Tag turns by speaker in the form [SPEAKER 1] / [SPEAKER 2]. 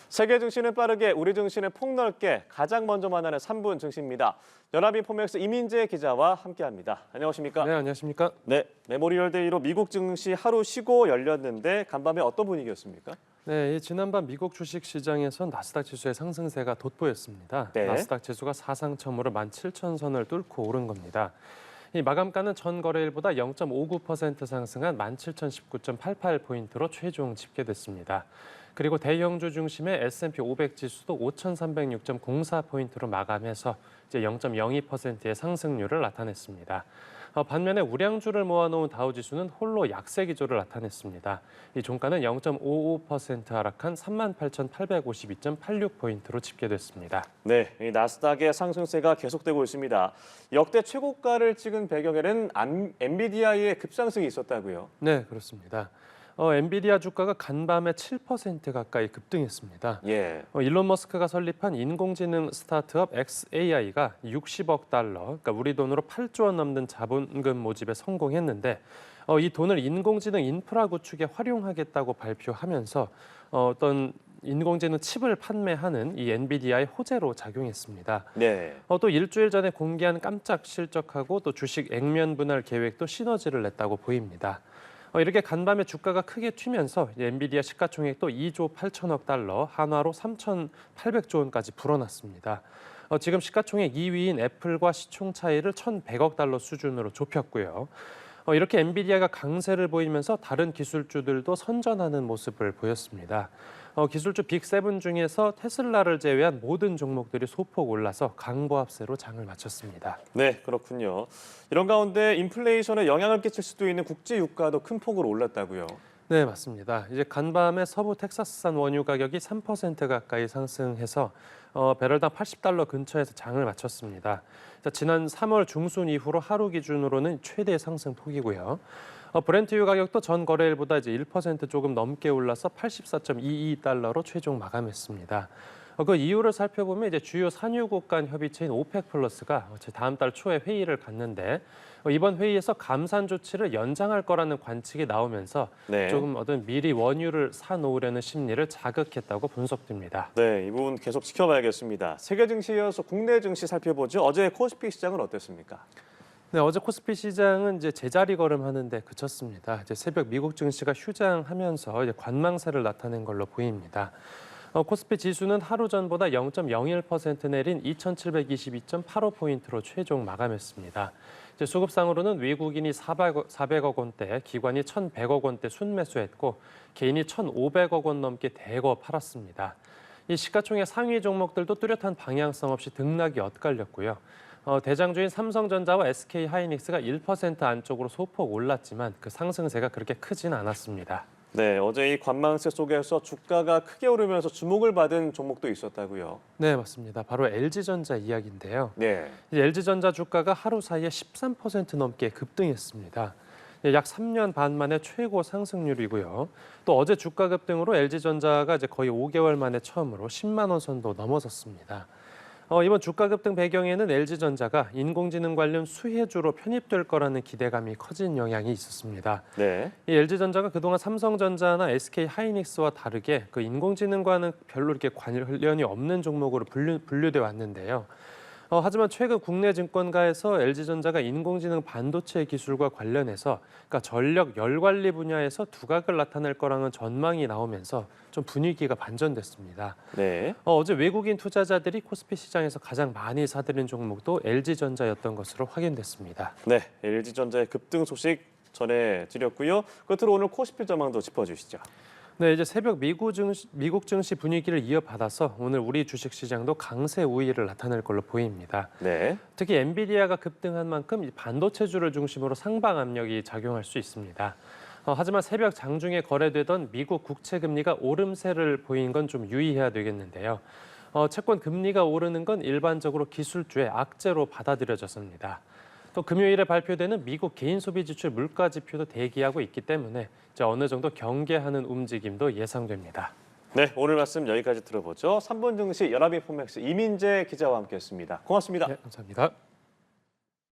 [SPEAKER 1] 세계 증시는 빠르게, 우리 증시는 폭넓게 가장 먼저 만나는 3분 증시입니다. 연합인포맥스 이민재 기자와 함께합니다. 안녕하십니까?
[SPEAKER 2] 네, 안녕하십니까?
[SPEAKER 1] 네, 메모리얼 데이로 미국 증시 하루 쉬고 열렸는데 간밤에 어떤 분위기였습니까?
[SPEAKER 2] 네, 지난밤 미국 주식 시장에선 나스닥 지수의 상승세가 돋보였습니다.
[SPEAKER 1] 네.
[SPEAKER 2] 나스닥 지수가 사상 처음으로 17,000선을 뚫고 오른 겁니다. 이 마감가는 전 거래일보다 0.59% 상승한 17,019.88포인트로 최종 집계됐습니다. 그리고 대형주 중심의 S&P 500 지수도 5,306.04포인트로 마감해서 이제 0.02%의 상승률을 나타냈습니다. 반면에 우량주를 모아놓은 다우지수는 홀로 약세 기조를 나타냈습니다. 이 종가는 0.55% 하락한 38,852.86포인트로 집계됐습니다.
[SPEAKER 1] 네, 이 나스닥의 상승세가 계속되고 있습니다. 역대 최고가를 찍은 배경에는 엔비디아의 급상승이 있었다고요?
[SPEAKER 2] 네, 그렇습니다. 엔비디아 주가가 간밤에 7% 가까이 급등했습니다.
[SPEAKER 1] 예.
[SPEAKER 2] 일론 머스크가 설립한 인공지능 스타트업 xAI가 60억 달러, 그러니까 우리 돈으로 8조 원 넘는 자본금 모집에 성공했는데 이 돈을 인공지능 인프라 구축에 활용하겠다고 발표하면서 어떤 인공지능 칩을 판매하는 이 엔비디아의 호재로 작용했습니다.
[SPEAKER 1] 네.
[SPEAKER 2] 또 일주일 전에 공개한 깜짝 실적하고 또 주식 액면 분할 계획도 시너지를 냈다고 보입니다. 이렇게 간밤에 주가가 크게 튀면서 엔비디아 시가총액도 2조 8천억 달러, 한화로 3,800조 원까지 불어났습니다. 지금 시가총액 2위인 애플과 시총 차이를 1,100억 달러 수준으로 좁혔고요. 이렇게 엔비디아가 강세를 보이면서 다른 기술주들도 선전하는 모습을 보였습니다. 기술주 빅7 중에서 테슬라를 제외한 모든 종목들이 소폭 올라서 강보합세로 장을 마쳤습니다.
[SPEAKER 1] 네, 그렇군요. 이런 가운데 인플레이션에 영향을 끼칠 수도 있는 국제 유가도 큰 폭으로 올랐다고요?
[SPEAKER 2] 네, 맞습니다. 이제 간밤에 서부 텍사스산 원유 가격이 3% 가까이 상승해서 배럴당 80달러 근처에서 장을 마쳤습니다. 지난 3월 중순 이후로 하루 기준으로는 최대 상승 폭이고요. 브렌트유 가격도 전 거래일보다 이제 1% 조금 넘게 올라서 84.22달러로 최종 마감했습니다. 그 이유를 살펴보면 이제 주요 산유국 간 협의체인 오펙 플러스가 다음 달 초에 회의를 갖는데 이번 회의에서 감산 조치를 연장할 거라는 관측이 나오면서
[SPEAKER 1] 네.
[SPEAKER 2] 조금 미리 원유를 사놓으려는 심리를 자극했다고 분석됩니다.
[SPEAKER 1] 네, 이 부분 계속 지켜봐야겠습니다. 세계 증시에 이어서 국내 증시 살펴보죠. 어제 코스피 시장은 어땠습니까?
[SPEAKER 2] 네, 어제 코스피 시장은 이제 제자리 걸음하는데 그쳤습니다. 이제 새벽 미국 증시가 휴장하면서 이제 관망세를 나타낸 걸로 보입니다. 코스피 지수는 하루 전보다 0.01% 내린 2,722.85포인트로 최종 마감했습니다. 이제 수급상으로는 외국인이 400억 원대, 기관이 1,100억 원대 순매수했고 개인이 1,500억 원 넘게 대거 팔았습니다. 이 시가총액 상위 종목들도 뚜렷한 방향성 없이 등락이 엇갈렸고요. 대장주인 삼성전자와 SK하이닉스가 1% 안쪽으로 소폭 올랐지만 그 상승세가 그렇게 크진 않았습니다.
[SPEAKER 1] 네, 어제 이 관망세 속에서 주가가 크게 오르면서 주목을 받은 종목도 있었다고요?
[SPEAKER 2] 네, 맞습니다. 바로 LG전자 이야기인데요.
[SPEAKER 1] 네.
[SPEAKER 2] LG전자 주가가 하루 사이에 13% 넘게 급등했습니다. 약 3년 반 만에 최고 상승률이고요. 또 어제 주가 급등으로 LG전자가 이제 거의 5개월 만에 처음으로 10만 원 선도 넘어섰습니다. 이번 주가 급등 배경에는 LG전자가 인공지능 관련 수혜주로 편입될 거라는 기대감이 커진 영향이 있었습니다.
[SPEAKER 1] 네.
[SPEAKER 2] 이 LG전자가 그동안 삼성전자나 SK하이닉스와 다르게 그 인공지능과는 별로 이렇게 관련이 없는 종목으로 분류돼 왔는데요. 하지만 최근 국내 증권가에서 LG전자가 인공지능 반도체 기술과 관련해서 그러니까 전력 열관리 분야에서 두각을 나타낼 거라는 전망이 나오면서 좀 분위기가 반전됐습니다.
[SPEAKER 1] 네.
[SPEAKER 2] 어제 외국인 투자자들이 코스피 시장에서 가장 많이 사들인 종목도 LG전자였던 것으로 확인됐습니다.
[SPEAKER 1] 네, LG전자의 급등 소식 전해드렸고요. 끝으로 오늘 코스피 전망도 짚어주시죠.
[SPEAKER 2] 네, 이제 새벽 미국 증시 분위기를 이어받아서 오늘 우리 주식시장도 강세 우위를 나타낼 걸로 보입니다.
[SPEAKER 1] 네.
[SPEAKER 2] 특히 엔비디아가 급등한 만큼 이 반도체주를 중심으로 상방 압력이 작용할 수 있습니다. 하지만 새벽 장중에 거래되던 미국 국채 금리가 오름세를 보인 건 좀 유의해야 되겠는데요. 채권 금리가 오르는 건 일반적으로 기술주의 악재로 받아들여졌습니다. 또 금요일에 발표되는 미국 개인 소비 지출 물가 지표도 대기하고 있기 때문에 이제 어느 정도 경계하는 움직임도 예상됩니다.
[SPEAKER 1] 네, 오늘 말씀 여기까지 들어보죠. 3분 증시 연합인포맥스 이민재 기자와 함께했습니다. 고맙습니다.
[SPEAKER 2] 네, 감사합니다.